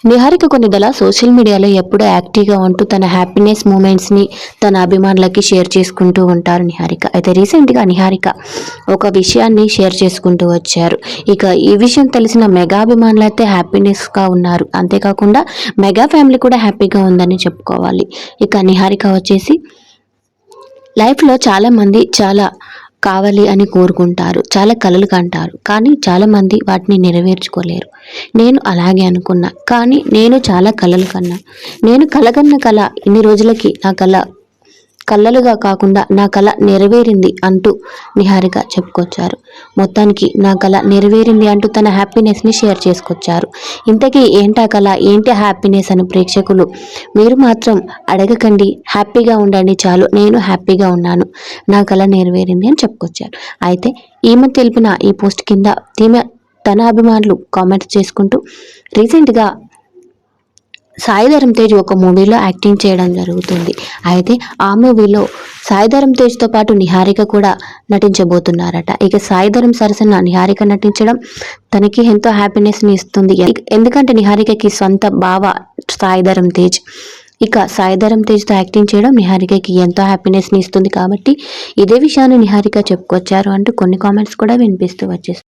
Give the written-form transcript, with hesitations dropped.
Niharika కొన్నిదల social మీడియాలో ఎప్పుడూ యాక్టివ్గా ఉంటూ తన హ్యాపీనెస్ మూమెంట్స్ని తన అభిమానులకి షేర్ చేసుకుంటూ ఉంటారు నిహారిక. అయితే రీసెంట్గా నిహారిక ఒక విషయాన్ని షేర్ చేసుకుంటూ వచ్చారు. ఇక ఈ విషయం తెలిసిన మెగా అభిమానులు అయితే హ్యాపీనెస్గా ఉన్నారు. అంతేకాకుండా మెగా ఫ్యామిలీ కూడా హ్యాపీగా ఉందని చెప్పుకోవాలి. ఇక నిహారిక వచ్చేసి లైఫ్లో చాలామంది చాలా కావాలి అని కోరుకుంటారు, చాలా కలలు కంటారు, కానీ చాలామంది వాటిని నెరవేర్చుకోలేరు. నేను అలాగే అనుకున్నా, కానీ నేను చాలా కలలు కన్నా. నేను కలగన్న కళ ఇన్ని రోజులకి నా కళ్ళలుగా కాకుండా నా కళ నెరవేరింది అంటూ నిహారిక చెప్పుకొచ్చారు. మొత్తానికి నా కళ నెరవేరింది అంటూ తన హ్యాపీనెస్ని షేర్ చేసుకొచ్చారు. ఇంతకీ ఏంటా కళ, ఏంటి హ్యాపీనెస్ అని ప్రేక్షకులు మీరు మాత్రం అడగకండి, హ్యాపీగా ఉండండి చాలు, నేను హ్యాపీగా ఉన్నాను, నా కళ నెరవేరింది అని చెప్పుకొచ్చారు. అయితే ఈమె తెలిపిన ఈ పోస్ట్ కింద తన అభిమానులు కామెంట్స్ చేసుకుంటూ రీసెంట్గా సాయి ధరమ్ తేజ్ ఒక మూవీలో యాక్టింగ్ చేయడం జరుగుతుంది. అయితే ఆ మూవీలో సాయి ధరమ్ తేజ్తో పాటు నిహారిక కూడా నటించబోతున్నారట. ఇక సాయి ధరమ్ సరసన నిహారిక నటించడం తనకి ఎంతో హ్యాపీనెస్ని ఇస్తుంది. ఎందుకంటే నిహారికకి సొంత బావ సాయి ధరమ్ తేజ్. ఇక సాయి ధరమ్ తేజ్తో యాక్టింగ్ చేయడం నిహారికకి ఎంతో హ్యాపీనెస్ని ఇస్తుంది. కాబట్టి ఇదే విషయాన్ని నిహారిక చెప్పుకొచ్చారు అంటూ కొన్ని కామెంట్స్ కూడా వినిపిస్తూ వచ్చేస్తుంది.